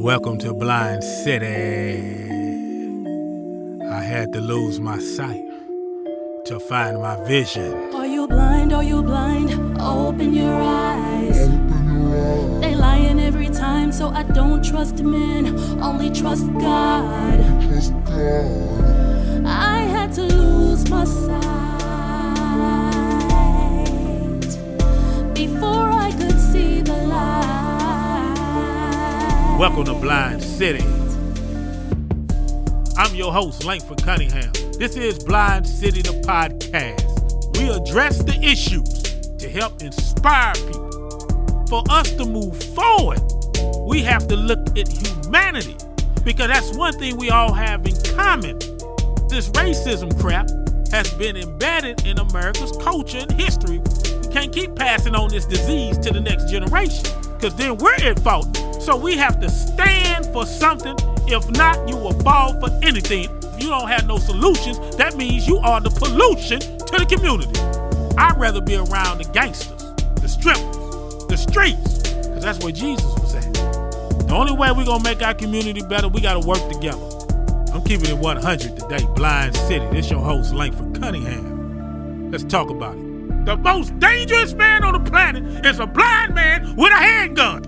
Welcome to Blind City. I had to lose my sight to find my vision. Are you blind? Are you blind? Open your eyes. They lying every time, so I don't trust men, only trust God. I had to lose my sight before I could see the light. Welcome to Blind City. I'm your host, Langford Cunningham. This is Blind City, the podcast. We address the issues to help inspire people. For us to move forward, we have to look at humanity, because that's one thing we all have in common. This racism crap has been embedded in America's culture and history. We can't keep passing on this disease to the next generation, because then we're at fault. So we have to stand for something. If not, you will fall for anything. If you don't have no solutions, that means you are the pollution to the community. I'd rather be around the gangsters, the strippers, the streets, because that's where Jesus was at. The only way we're going to make our community better, we got to work together. I'm keeping it 100 today, Blind City. This your host, Langford Cunningham. Let's talk about it. The most dangerous man on the planet is a blind man with a handgun.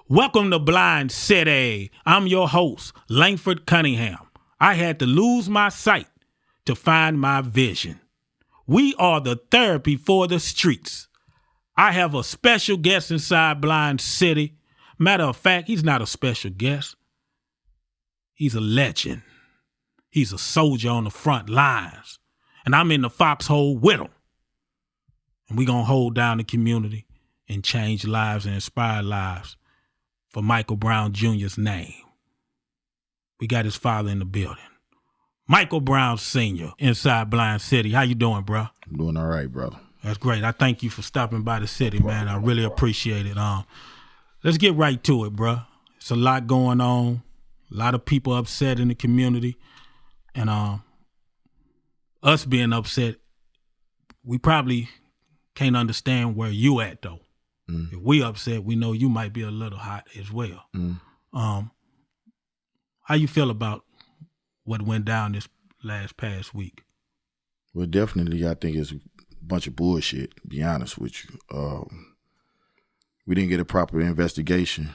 Welcome to Blind City. I'm your host, Langford Cunningham. I had to lose my sight to find my vision. We are the therapy for the streets. I have a special guest inside Blind City. Matter of fact, he's not a special guest. He's a legend. He's a soldier on the front lines. And I'm in the foxhole with him. And we're going to hold down the community and change lives and inspire lives for Michael Brown Jr.'s name. We got his father in the building. Michael Brown Sr. inside Blind City. How you doing, bro? I'm doing all right, brother. That's great. I thank you for stopping by the city, man. I really appreciate it. Let's get right to it, bro. It's a lot going on. A lot of people upset in the community. And us being upset, we probably can't understand where you at, though. If we upset, we know you might be a little hot as well. How you feel about what went down this past week? Well, definitely, I think it's a bunch of bullshit, to be honest with you. We didn't get a proper investigation.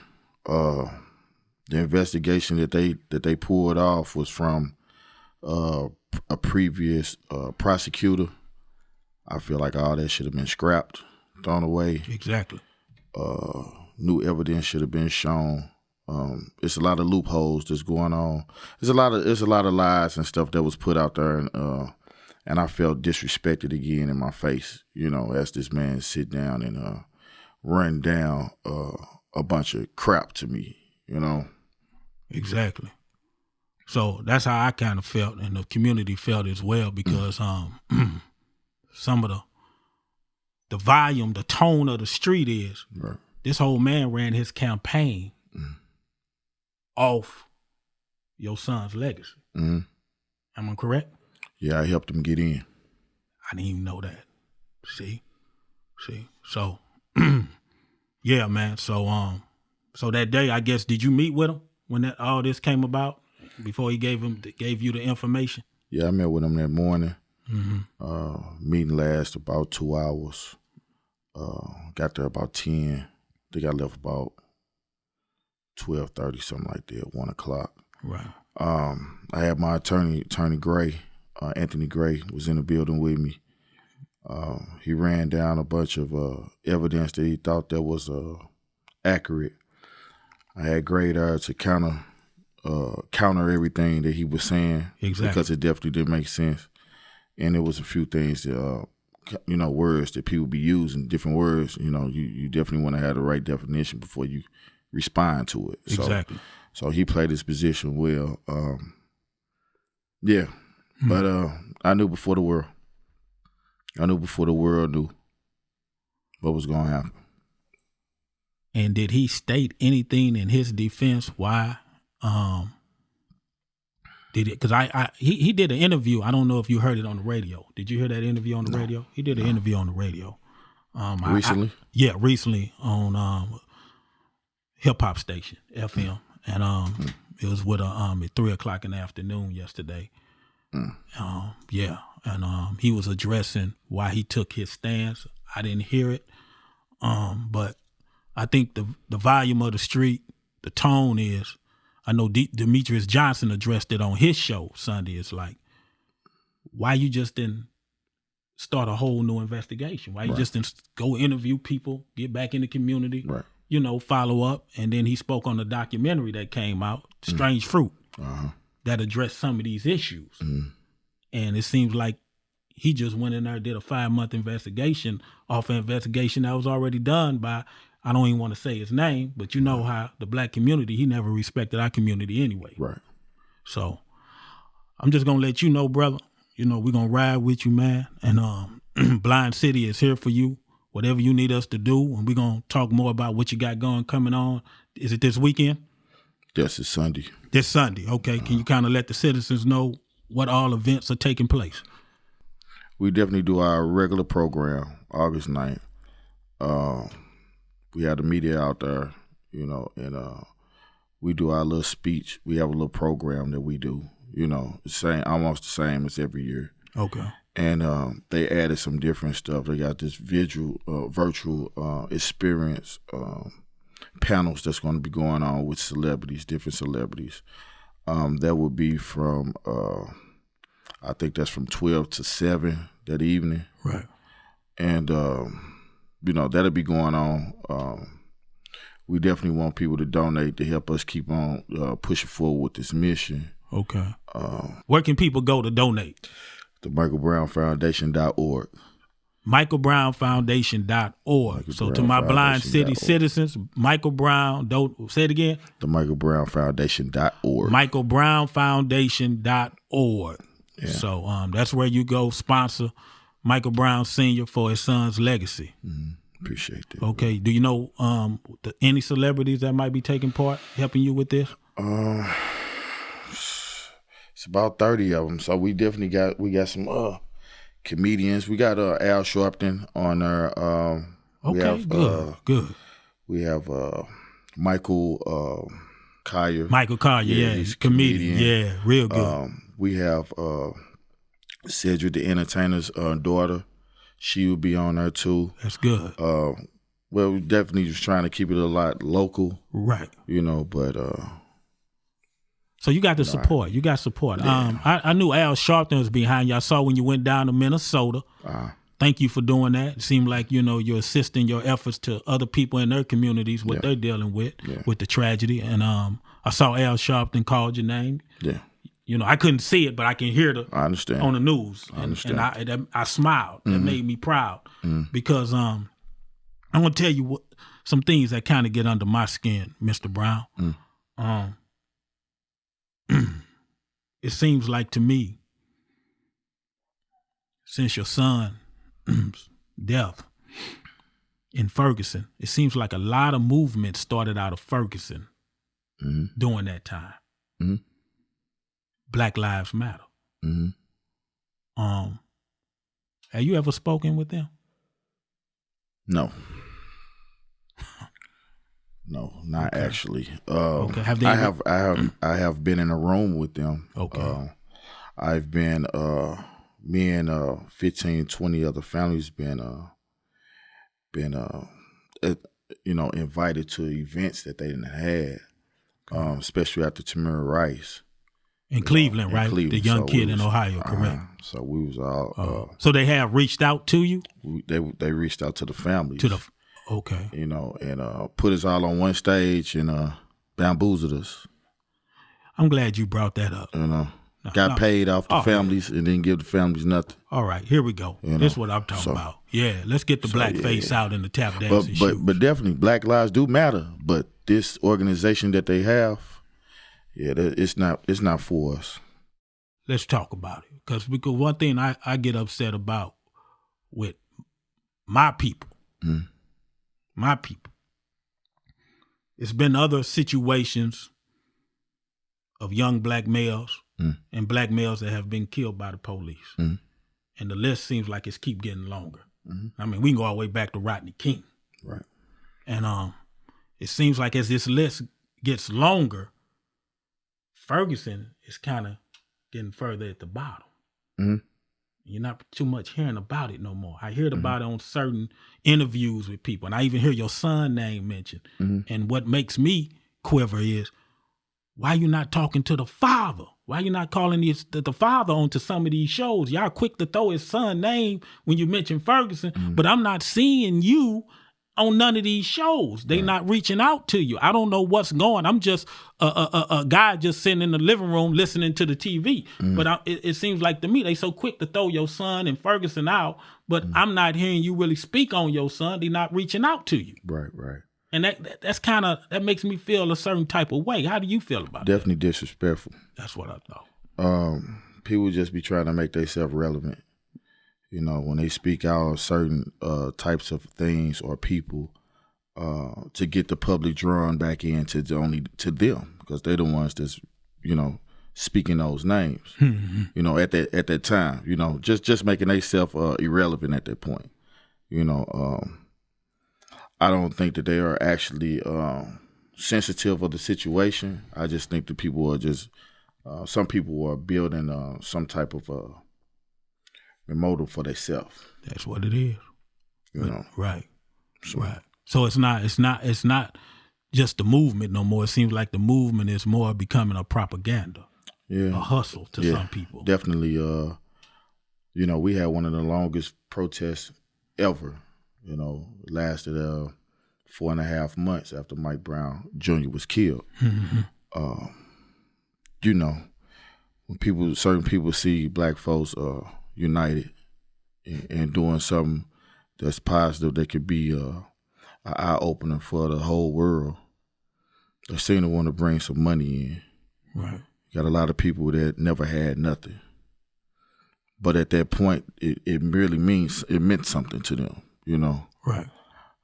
The investigation that they pulled off was from a previous prosecutor. I feel like all that should have been scrapped, thrown away. Exactly. New evidence should have been shown. It's a lot of loopholes that's going on. There's a lot of lies and stuff that was put out there, and I felt disrespected again in my face. You know, as this man sit down and run down a bunch of crap to me. You know. Exactly. So that's how I kind of felt, and the community felt as well, because some of the volume, the tone of the street is, right. This whole man ran his campaign off your son's legacy. Am I correct? Yeah, I helped him get in. I didn't even know that. See? So, yeah, man. So that day, I guess, did you meet with him when all this came about, before he gave you the information? Yeah, I met with him that morning. Meeting lasted about 2 hours. Got there about 10. I think I left about 12:30, something like that, 1 o'clock. Right. I had my attorney Gray, Anthony Gray, was in the building with me. He ran down a bunch of evidence that he thought that was accurate. I had Gray there to counter everything that he was saying. Exactly. Because it definitely didn't make sense. And there was a few things that, words that people be using, different words. You know, you definitely want to have the right definition before you respond to it. Exactly. So he played his position well. Yeah. But I knew before the world. I knew before the world knew what was going to happen. And did he state anything in his defense why? Did it? Because he did an interview. I don't know if you heard it on the radio. Did you hear that interview on the radio? He did an interview on the radio. Recently? Recently on hip hop station, FM, and it was with at 3:00 in the afternoon yesterday. Yeah, and he was addressing why he took his stance. I didn't hear it, but I think the volume of the street, the tone is. I know Demetrius Johnson addressed it on his show Sunday. It's like, why you just didn't start a whole new investigation? Why you just didn't go interview people, get back in the community, follow up? And then he spoke on the documentary that came out, Strange Fruit, that addressed some of these issues. And it seems like he just went in there and did a 5-month investigation off an investigation that was already done by, I don't even want to say his name, but you know how the black community, he never respected our community anyway. Right. So I'm just going to let you know, brother, we're going to ride with you, man. And Blind City is here for you, whatever you need us to do. And we're going to talk more about what you got coming on. Is it this weekend? Yes, it's Sunday. This Sunday. Okay. Can you kind of let the citizens know what all events are taking place? We definitely do our regular program, August 9th. We have the media out there, and we do our little speech. We have a little program that we do, almost the same as every year. Okay. And they added some different stuff. They got this virtual experience panels that's going to be going on with celebrities, different celebrities. That would be from, I think that's from 12 to 7 that evening. Right. And, that'll be going on. We definitely want people to donate to help us keep on pushing forward with this mission. Okay. Where can people go to donate? The MichaelBrownFoundation.org. MichaelBrownFoundation.org. So to my Blind City citizens, Michael Brown, say it again. The MichaelBrownFoundation.org. MichaelBrownFoundation.org. Yeah. So that's where you go sponsor Michael Brown Sr. for his son's legacy. Appreciate that. Okay. Do you know any celebrities that might be taking part, helping you with this? It's about 30 of them. So we definitely got some comedians. We got Al Sharpton on there. Okay, good. We have Michael Collier. Michael Collier, yeah, he's a comedian. Yeah, real good. We have Cedric the Entertainer's daughter. She will be on there too. That's good. Well, we definitely just trying to keep it a lot local. Right. But so you got the support. You got support. Yeah. I knew Al Sharpton was behind you. I saw when you went down to Minnesota. Thank you for doing that. It seemed like, you're assisting your efforts to other people in their communities, what they're dealing with the tragedy. And I saw Al Sharpton called your name. Yeah. I couldn't see it, but I can hear I understand. on the news. I understand. And I smiled. That made me proud because I'm going to tell you some things that kind of get under my skin, Mr. Brown. It seems like to me, since your son's death in Ferguson, it seems like a lot of movement started out of Ferguson during that time. Black Lives Matter. Have you ever spoken with them? No. No, not actually. Okay. Have they I have been in a room with them. Okay. I've been me and 15, 20 other families been invited to events that they didn't have, especially after Tamir Rice. In Cleveland, right? Cleveland. The young kid in Ohio, correct? So we was all. So they have reached out to you? They reached out to the families. Okay. And put us all on one stage and bamboozled us. I'm glad you brought that up. Got paid off the families and didn't give the families nothing. All right, here we go. This is what I'm talking about. Yeah, let's get the blackface out in the tap dancing shoes. But definitely, Black lives do matter. But this organization that they have, it's not for us. Let's talk about it. Because one thing I get upset about with my people, it's been other situations of young black males and black males that have been killed by the police. And the list seems like it's keep getting longer. I mean, we can go all the way back to Rodney King. Right. And it seems like as this list gets longer, Ferguson is kind of getting further at the bottom. Mm-hmm. You're not too much hearing about it no more. I heard about it on certain interviews with people, and I even hear your son name mentioned. And what makes me quiver is, why you not talking to the father? Why you not calling the father onto some of these shows? Y'all quick to throw his son name when you mention Ferguson, but I'm not seeing you on none of these shows. They not reaching out to you. I don't know what's going. I'm just a guy just sitting in the living room listening to the TV. But it seems like to me they so quick to throw your son and Ferguson out, but I'm not hearing you really speak on your son. They not reaching out to you. Right. And that's kind of, that makes me feel a certain type of way. How do you feel about Definitely disrespectful. That's what I thought. People just be trying to make themselves relevant. You know, when they speak out on certain types of things or people, to get the public drawn back into to them, because they're the ones that's, you know, speaking those names. You know, at that time, you know, just making themselves irrelevant at that point. You know, I don't think that they are actually sensitive of the situation. I just think that people are just some people are building some type of motive for themselves. That's what it is. You know, right. So it's not just the movement no more. It seems like the movement is more becoming a propaganda, a hustle to some people. Definitely. You know, we had one of the longest protests ever. You know, lasted 4.5 months after Mike Brown Jr. was killed. You know, when certain people see black folks united and doing something that's positive, that could be an eye opener for the whole world, they seem to want to bring some money in. Right. You got a lot of people that never had nothing, but at that point, it meant something to them. You know. Right.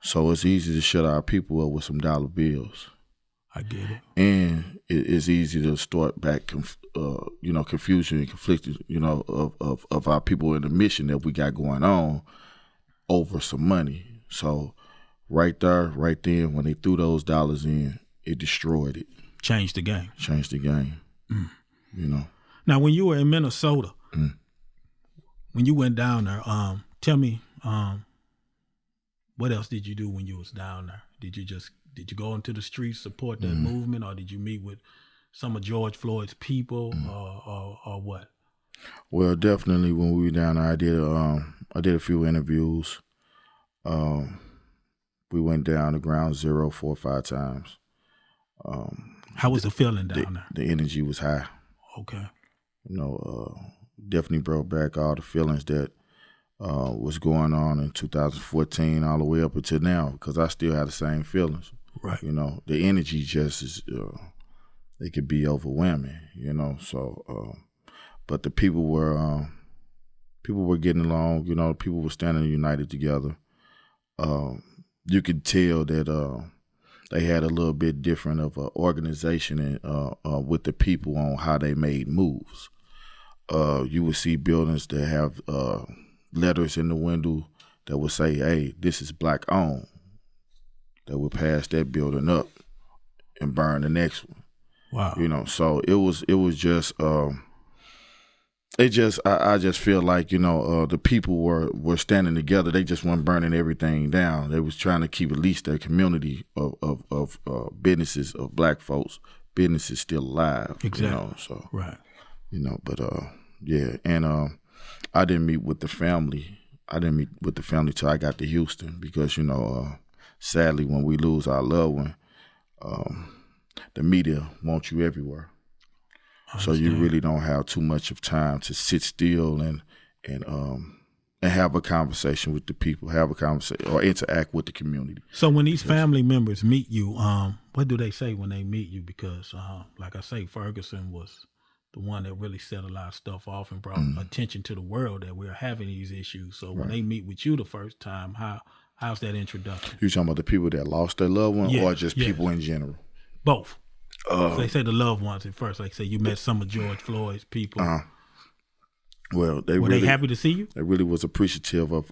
So it's easy to shut our people up with some dollar bills. I get it. And it's easy to start back, you know, confusion and conflict, you know, of our people in the mission that we got going on over some money. So right there, right then, when they threw those dollars in, it destroyed it. Changed the game. You know. Now, when you were in Minnesota, when you went down there, tell me, what else did you do when you was down there? Did you go into the streets, support that movement, or did you meet with some of George Floyd's people, or what? Well, definitely when we were down there, I did a few interviews. We went down to Ground Zero 4 or 5 times. How was the feeling down there? The energy was high. Okay. You know, definitely brought back all the feelings that was going on in 2014 all the way up until now, because I still have the same feelings. Right. You know, the energy just is, it could be overwhelming, you know, so, but the people were getting along, you know, people were standing united together. You could tell that they had a little bit different of an organization and with the people on how they made moves. You would see buildings that have letters in the window that would say, "Hey, this is black owned." That would pass that building up and burn the next one. Wow. You know, so it was just I just feel like, you know, the people were standing together. They just weren't burning everything down. They was trying to keep at least their community of businesses, of black folks, businesses still alive. Exactly. You know, so right. You know, but yeah, and I didn't meet with the family. Till I got to Houston, because, you know, sadly, when we lose our loved one, the media wants you everywhere. So you really don't have too much of time to sit still and have a conversation with the people, or interact with the community. So when these family members meet you, what do they say when they meet you? Because, like I say, Ferguson was the one that really set a lot of stuff off and brought attention to the world that we're having these issues. So when they meet with you the first time, how's that introduction? You talking about the people that lost their loved one, or just people in general? Both. So they say the loved ones at first. Like say you met some of George Floyd's people. Well, were they happy to see you? They really was appreciative of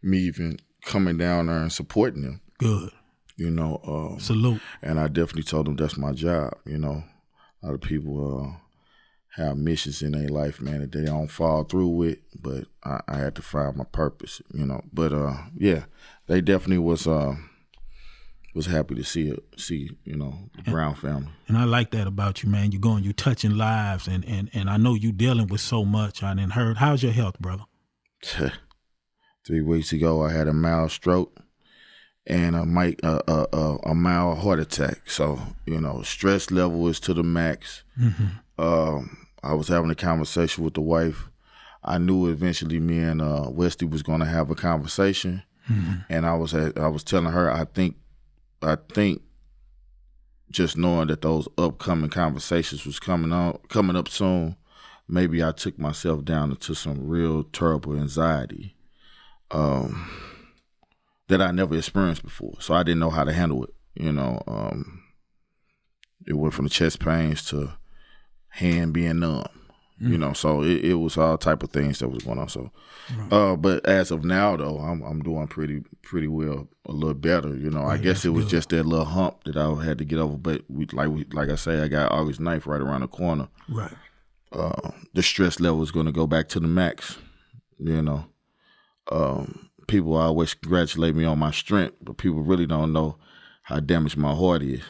me even coming down there and supporting them. Good. You know, salute. And I definitely told them that's my job. You know, a lot of people have missions in their life, man, that they don't fall through with. But I had to find my purpose. You know, but yeah, they definitely was happy to see you know, the Brown family. And I like that about you, man. You touching lives, and I know you dealing with so much. I didn't heard. How's your health, brother? 3 weeks ago, I had a mild stroke and a mild heart attack. So, you know, stress level is to the max. Mm-hmm. I was having a conversation with the wife. I knew eventually me and Wesley was going to have a conversation, and I was telling her I think just knowing that those upcoming conversations was coming up soon, maybe I took myself down into some real terrible anxiety that I never experienced before. So I didn't know how to handle it. You know, it went from the chest pains to hand being numb. You know, so it was all type of things that was going on. So, but as of now, though, I'm doing pretty well, a little better. You know, I guess it was just that little hump that I had to get over. But like I say, I got August 9th right around the corner. Right. The stress level is going to go back to the max. You know, people always congratulate me on my strength, but people really don't know how damaged my heart is.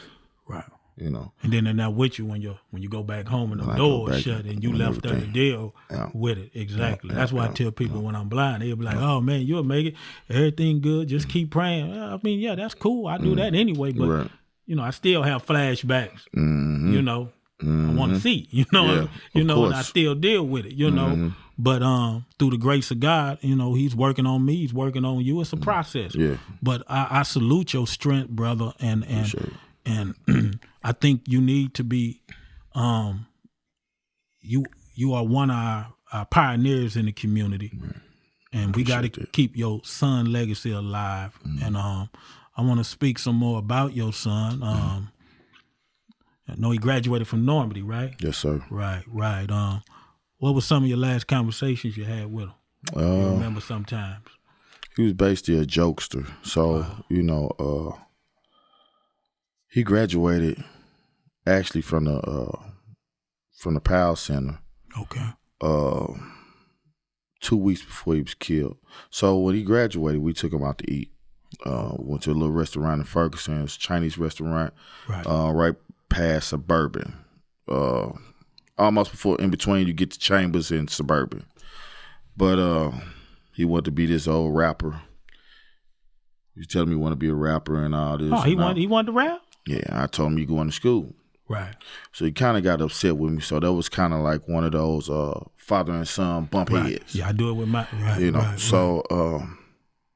Right. You know, and then they're not with you when you go back home and the door is shut and you left out to deal with it. Exactly. That's why I tell people when I'm blind, they'll be like, "Oh man, you'll make it. Everything good. Just keep praying." I mean, yeah, that's cool. I do that anyway, but you know, I still have flashbacks. You know, I want to see. You know, and I still deal with it. You know, but through the grace of God, you know, He's working on me. He's working on you. It's a process. Yeah. But I salute your strength, brother, and I think you need to be, you are one of our pioneers in the community, and we got to keep your son legacy alive. And I want to speak some more about your son. I know he graduated from Normandy, right? Yes, sir. Right. What was some of your last conversations you had with him? You remember sometimes? He was basically a jokester. So, you know, he graduated actually from the Powell Center. Okay. 2 weeks before he was killed. So when he graduated, we took him out to eat. Went to a little restaurant in Ferguson. It's a Chinese restaurant, right past Suburban. Almost before, in between, you get to Chambers and Suburban. But he wanted to be this old rapper. He was telling me he wanted to be a rapper and all this. Oh, he wanted to rap? Yeah, I told him you going to school. Right. So he kind of got upset with me. So that was kind of like one of those father and son bump heads. Yeah, I do it with my, you know.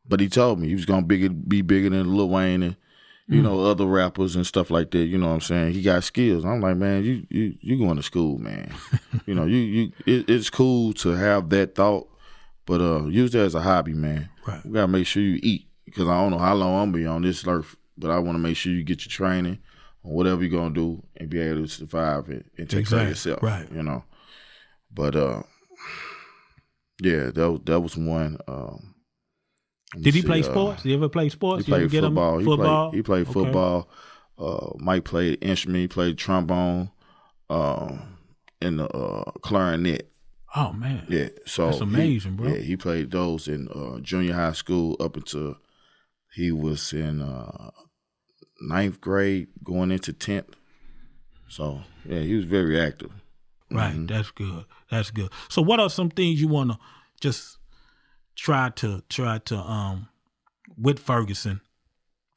But he told me he was going to be bigger than Lil Wayne and, you know, other rappers and stuff like that. You know what I'm saying? He got skills. I'm like, man, you going to school, man. You know, it's cool to have that thought, but use that as a hobby, man. Right. We got to make sure you eat, because I don't know how long I'm going to be on this earth, but I want to make sure you get your training or whatever you're going to do and be able to survive it and take care of yourself. Right. You know. But, yeah, that was one. Did he play sports? Did he ever play sports? He played football. He played football. Mike played instrument. He played trombone and the clarinet. Oh, man. Yeah. So that's amazing, bro. Yeah, he played those in junior high school up until he was in 9th grade going into 10th. So, yeah, he was very active. Right. Mm-hmm. That's good. That's good. So what are some things you want to just try to with Ferguson?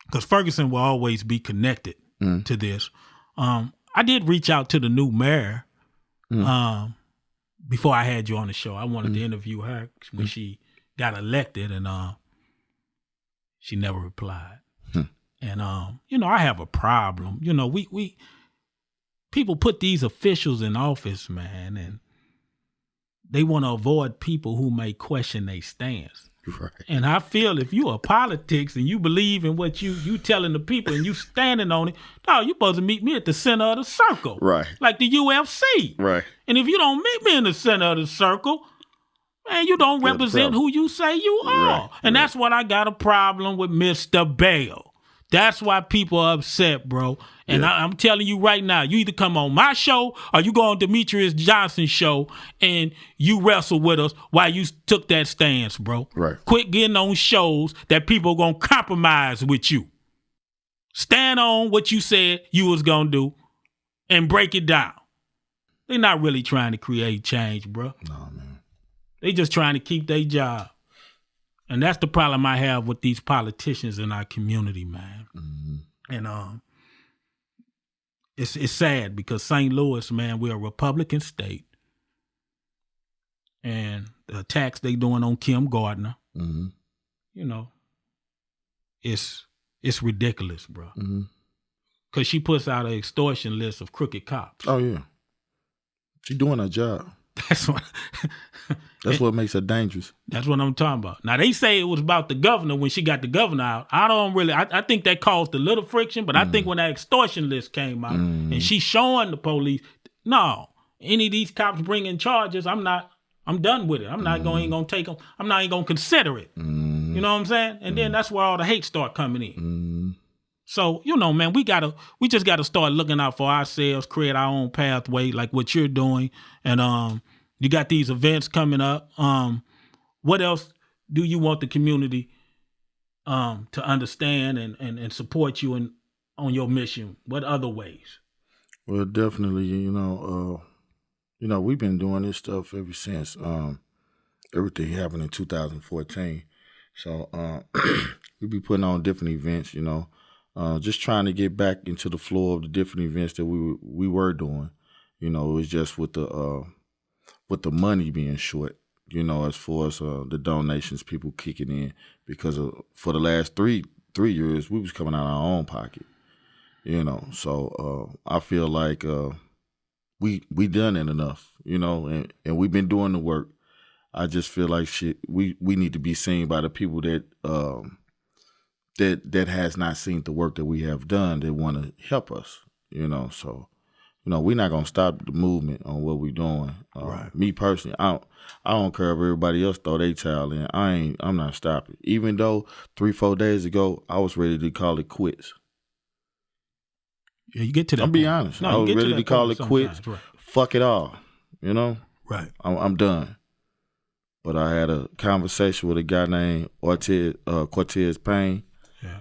Because Ferguson will always be connected to this. I did reach out to the new mayor before I had you on the show. I wanted to interview her when she got elected, and she never replied. And you know, I have a problem. You know, we people put these officials in office, man, and they want to avoid people who may question their stance. Right. And I feel if you are politics and you believe in what you telling the people and you standing on it, no, you supposed to meet me at the center of the circle. Right. Like the UFC. Right. And if you don't meet me in the center of the circle, man, you don't represent who you say you are. Right. And that's what I got a problem with Mr. Bell. That's why people are upset, bro. And I'm telling you right now, you either come on my show or you go on Demetrius Johnson's show and you wrestle with us while you took that stance, bro. Right. Quit getting on shows that people are going to compromise with you. Stand on what you said you was going to do and break it down. They're not really trying to create change, bro. No, man. They just trying to keep their job. And that's the problem I have with these politicians in our community, man. Mm-hmm. And it's sad because St. Louis, man, we're a Republican state. And the attacks they doing on Kim Gardner, mm-hmm. you know, it's ridiculous, bro. Mm-hmm. Because she puts out an extortion list of crooked cops. Oh, yeah. She doing her job. That's what makes her dangerous. That's what I'm talking about. Now, they say it was about the governor when she got the governor out. I think that caused a little friction, but I think when that extortion list came out and she's showing the police, no, any of these cops bringing charges, I'm done with it. I'm not going to take them. I'm not even going to consider it. You know what I'm saying? And then that's where all the hate start coming in. So, you know, man, we just got to start looking out for ourselves, create our own pathway like what you're doing. And you got these events coming up. What else do you want the community to understand and support you on your mission? What other ways? Well, definitely, you know, we've been doing this stuff ever since everything happened in 2014. So we be putting on different events, you know. Just trying to get back into the flow of the different events that we were doing. You know, it was just with the money being short, you know, as far as the donations, people kicking in, because for the last three years, we was coming out of our own pocket, you know. So I feel like we done it enough, you know, and we've been doing the work. I just feel like we need to be seen by the people that has not seen the work that we have done, that want to help us, you know. So, you know, we're not gonna stop the movement on what we're doing. Right. Me personally, I don't care if everybody else throw their towel in. I'm not stopping. Even though 3-4 days ago I was ready to call it quits. Yeah, you get to that. I'm be honest. No, I was ready to call it quits. Right. Fuck it all. You know. Right. I'm done. But I had a conversation with a guy named Cortez Payne. Yeah.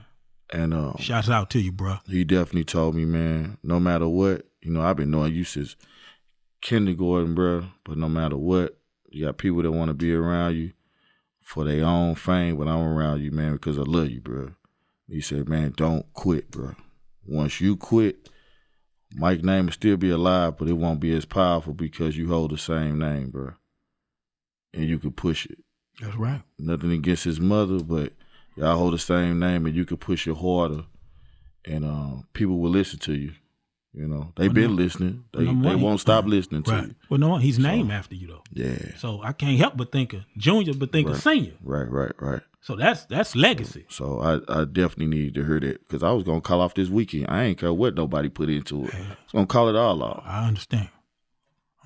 And shouts out to you, bro. He definitely told me, man, no matter what, you know, I've been knowing you since kindergarten, bro. But no matter what, you got people that want to be around you for their own fame, but I'm around you, man, because I love you, bro. He said, man, don't quit, bro. Once you quit, Mike's name will still be alive, but it won't be as powerful because you hold the same name, bro. And you can push it. That's right. Nothing against his mother, but y'all hold the same name and you can push it harder, and people will listen to you. You know, they've been listening. They won't stop listening to you. Well, no, he's named after you, though. Yeah. So I can't help but think of Junior, but think of Senior. Right. So that's legacy. So I definitely needed to hear that, because I was going to call off this weekend. I ain't care what nobody put into it. I was going to call it all off. I understand.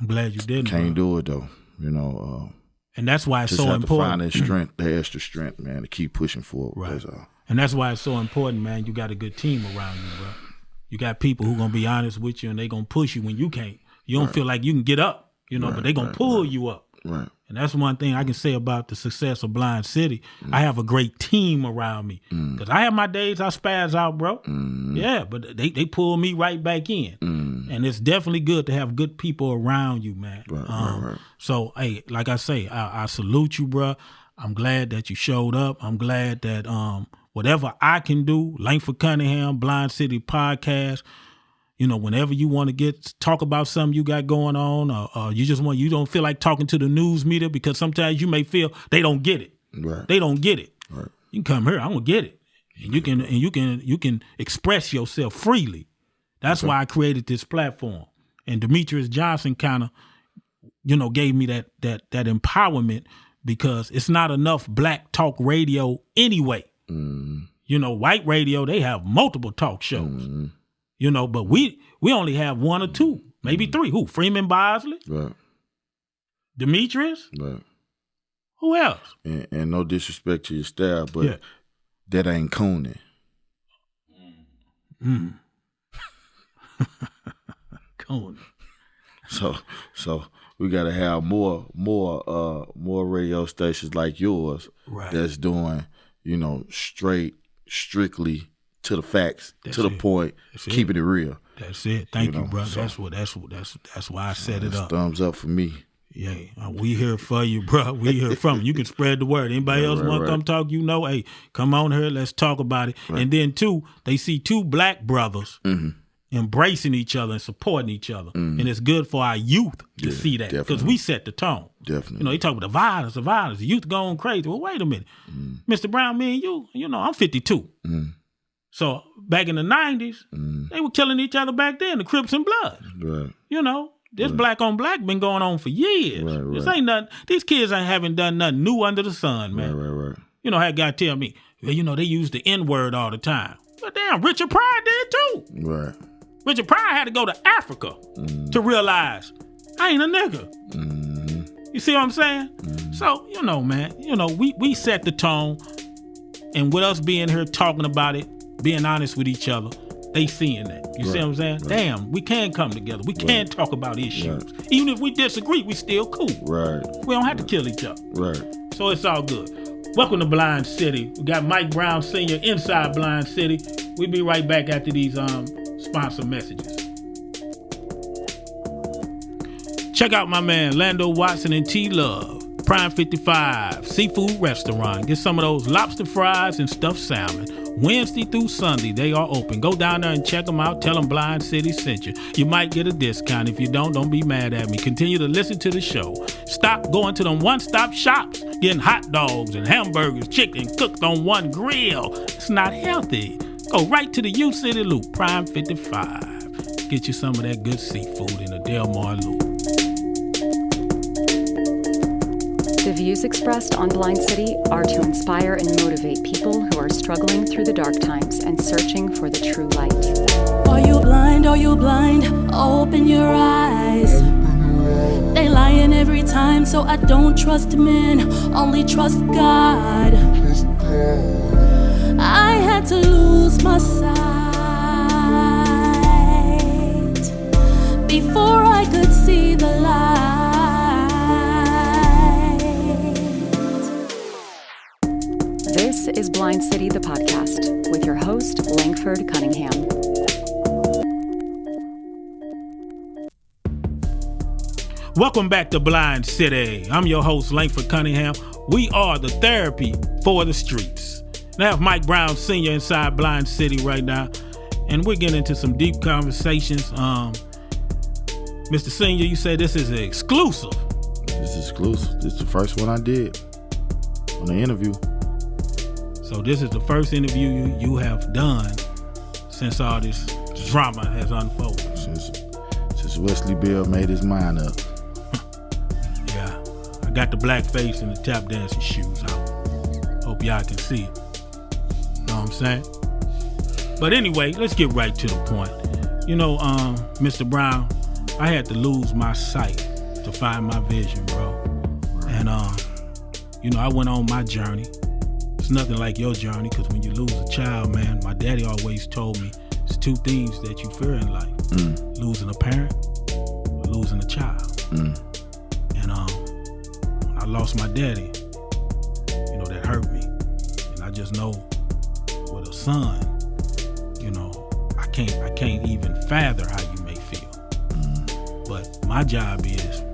I'm glad you didn't. Can't do it, though. You know. And that's why it's just so have important. To find that strength, that extra strength, man, to keep pushing forward. Right. And that's why it's so important, man. You got a good team around you, bro. You got people who gonna be honest with you, and they gonna push you when you can't. You don't feel like you can get up, you know, but they gonna pull you up. Right. And that's one thing I can say about the success of Blind City. I have a great team around me, because I have my days I spaz out, bro. Yeah, but they pull me right back in. And it's definitely good to have good people around you, man. Right. So, hey, like I say, I salute you, bro. I'm glad that you showed up. I'm glad that whatever I can do, Langford Cunningham, Blind City Podcast, you know, whenever you want to talk about something you got going on, or you don't feel like talking to the news media, because sometimes you may feel they don't get it. Right. They don't get it. Right. You can come here, I'm gonna get it. And you can express yourself freely. That's why I created this platform. And Demetrius Johnson kind of, you know, gave me that empowerment, because it's not enough black talk radio anyway. You know, white radio, they have multiple talk shows. You know, but we only have one or two, maybe three. Who? Freeman Bosley? Right. Demetrius? Right. Who else? And no disrespect to your staff, but that ain't Conan. Cool. So we gotta have more radio stations like yours that's doing, strictly to the facts, to the point, keeping it real. That's it. Thank you, bro. So that's why I set it up. Thumbs up for me. Yeah, we here for you, bro. We here from you. You can spread the word. Anybody else want to come talk, hey, come on here. Let's talk about it. Right. And then, too, they see two black brothers embracing each other and supporting each other. And it's good for our youth to see that because we set the tone. Definitely. They talk about the violence, the youth going crazy. Well, wait a minute. Mr. Brown, me and you, I'm 52. So back in the 90s, they were killing each other back then, the Crips and Bloods. Right. This black on black been going on for years. Right. This ain't nothing. These kids haven't done nothing new under the sun, man. Right. Had a guy tell me, well, they use the N-word all the time. But damn, Richard Pryor did too. Right. Richard Pryor had to go to Africa to realize I ain't a nigga. You see what I'm saying? So, man, we set the tone, and with us being here talking about it, being honest with each other, they seeing that. You see what I'm saying? Right. Damn, we can come together. We can talk about issues. Right. Even if we disagree, we still cool. Right. We don't have to kill each other. Right. So it's all good. Welcome to Blind City. We got Mike Brown Sr. inside Blind City. We'll be right back after these sponsor messages. Check out my man Lando Watson and T-Love. Prime 55 Seafood Restaurant. Get some of those lobster fries and stuffed salmon. Wednesday through Sunday, they are open. Go down there and check them out. Tell them Blind City sent you. You might get a discount. If you don't be mad at me. Continue to listen to the show. Stop going to them one-stop shops, getting hot dogs and hamburgers, chicken cooked on one grill. It's not healthy. Go right to the U-City Loop, Prime 55. Get you some of that good seafood in the Del Mar Loop. The views expressed on Blind City are to inspire and motivate people who are struggling through the dark times and searching for the true light. Are you blind? Are you blind? Open your eyes. They lying every time, so I don't trust men, only trust God. I had to lose my sight before I could see the light. This is Blind City, the podcast, with your host, Langford Cunningham. Welcome back to Blind City. I'm your host, Langford Cunningham. We are the therapy for the streets. Now I have Mike Brown Sr. inside Blind City right now, and we're getting into some deep conversations. Mr. Senior, you say this is exclusive. This is exclusive. This is the first one I did on the interview. So this is the first interview you have done since all this drama has unfolded. Since Wesley Bill made his mind up. Yeah, I got the black face and the tap dancing shoes out. Hope y'all can see it. Know what I'm saying? But anyway, let's get right to the point. Mr. Brown, I had to lose my sight to find my vision, bro. And I went on my journey. It's nothing like your journey, because when you lose a child, man, my daddy always told me it's two things that you fear in life. Losing a parent or losing a child. And when I lost my daddy, that hurt me. And I just know with a son, I can't even fathom how you may feel. But my job is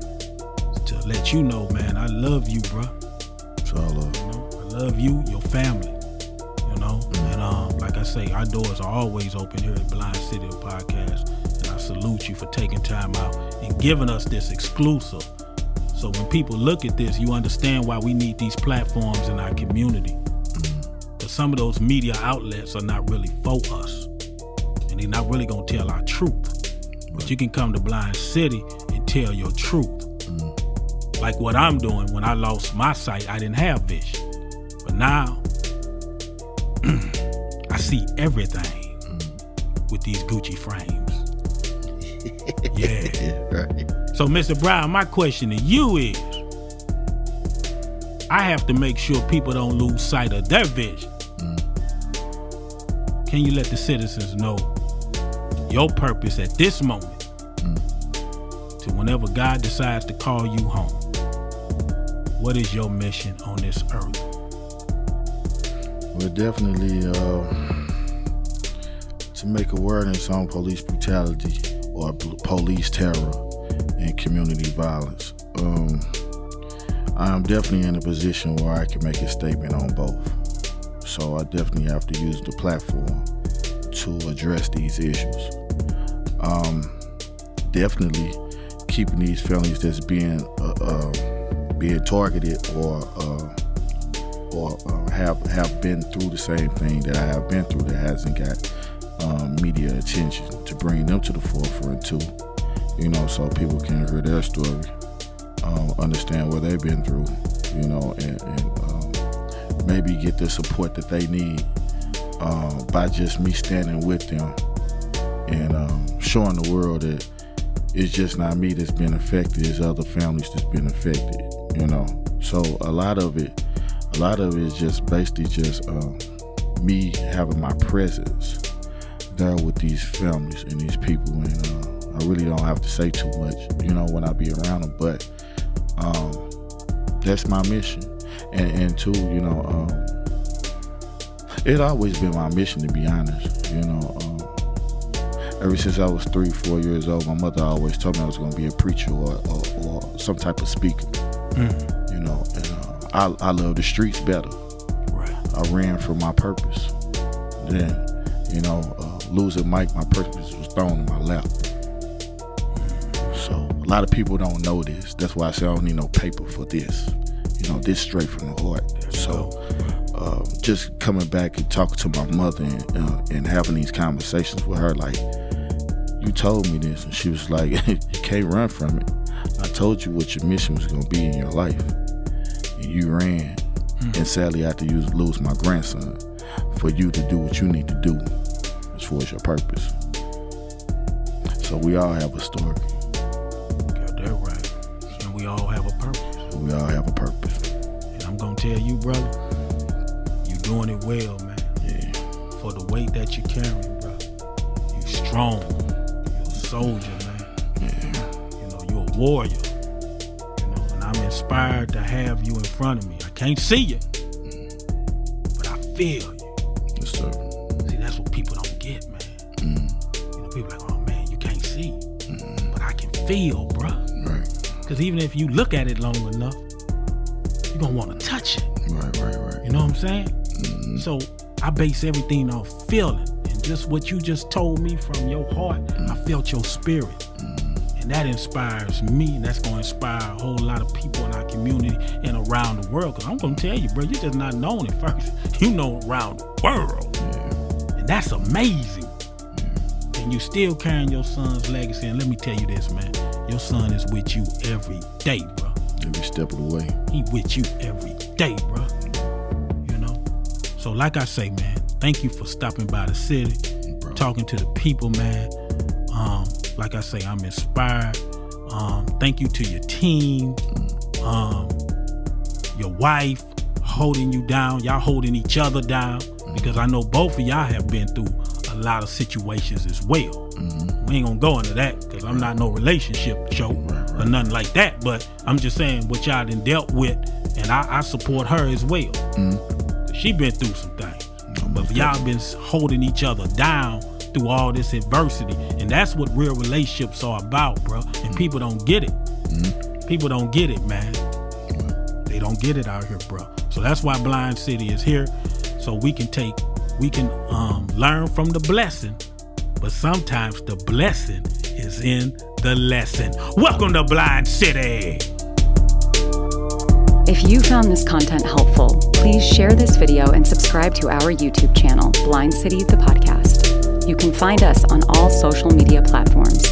to let you know, man, I love you, bro. It's all love. I love you, your family, and like I say, our doors are always open here at Blind City Podcast, and I salute you for taking time out and giving us this exclusive. So when people look at this, you understand why we need these platforms in our community. Because some of those media outlets are not really for us, and they're not really gonna tell our truth. But you can come to Blind City and tell your truth. Like what I'm doing. When I lost my sight, I didn't have vision. But now, I see everything with these Gucci frames. Yeah. Right. So, Mr. Brown, my question to you is, I have to make sure people don't lose sight of their vision. can you let the citizens know your purpose at this moment to whenever God decides to call you home? What is your mission on this earth? Well, definitely to make awareness on police brutality or police terror and community violence. I am definitely in a position where I can make a statement on both. So I definitely have to use the platform to address these issues. Definitely keeping these families that's being targeted or have been through the same thing that I have been through that hasn't got media attention, to bring them to the forefront too, so people can hear their story, understand what they've been through, and maybe get the support that they need by just me standing with them and showing the world that it's just not me that's been affected, it's other families that's been affected, So a lot of it is just basically just me having my presence there with these families and these people, and I really don't have to say too much, when I be around them, but that's my mission. And two, it always been my mission, to be honest, ever since I was 3-4 years old, my mother always told me I was going to be a preacher or some type of speaker, and I love the streets better. Right. I ran for my purpose. Then, losing Mike, my purpose was thrown in my lap. So a lot of people don't know this. That's why I say I don't need no paper for this. This straight from the heart. So just coming back and talking to my mother and having these conversations with her, like, you told me this, and she was like, you can't run from it. I told you what your mission was going to be in your life, and you ran. And sadly, I had to lose my grandson for you to do what you need to do as far as your purpose. So we all have a story. Got that right. And we all have a purpose. We all have a purpose. And I'm going to tell you, brother, you doing it well, man. Yeah. For the weight that you're carrying, bro. You strong. You're a soldier, man. Yeah. You're a warrior. And I'm inspired to have you in front of me. I can't see you, but I feel you. Yes, sir. See, that's what people don't get, man. People like, oh man, you can't see, but I can feel, bro. Right. Because even if you look at it long enough, you're gonna want to touch it. Right. You know what I'm saying? So I base everything off feeling, and just what you just told me from your heart, I felt your spirit. And that inspires me, and that's going to inspire a whole lot of people in our community and around the world. Because I'm going to tell you, bro, you're just not known at first. You know around the world. Yeah. And that's amazing. Yeah. And you still carrying your son's legacy. And let me tell you this, man. Your son is with you every day, bro. Every step of the way. He with you every day, bro. So like I say, man, thank you for stopping by the city, talking to the people, man. Like I say, I'm inspired. Thank you to your team, your wife holding you down. Y'all holding each other down, because I know both of y'all have been through a lot of situations as well. We ain't gonna go into that because I'm not no relationship show or nothing like that. But I'm just saying what y'all done dealt with, and I support her as well. She been through some things, but y'all been holding each other down through all this adversity, and that's what real relationships are about, bro. And people don't get it. People don't get it, man. They don't get it out here, bro. So that's why Blind City is here, so we can learn from the blessing, but sometimes the blessing is in the lesson. Welcome to Blind City. If you found this content helpful, please share this video and subscribe to our YouTube channel, Blind City the Podcast. You can find us on all social media platforms.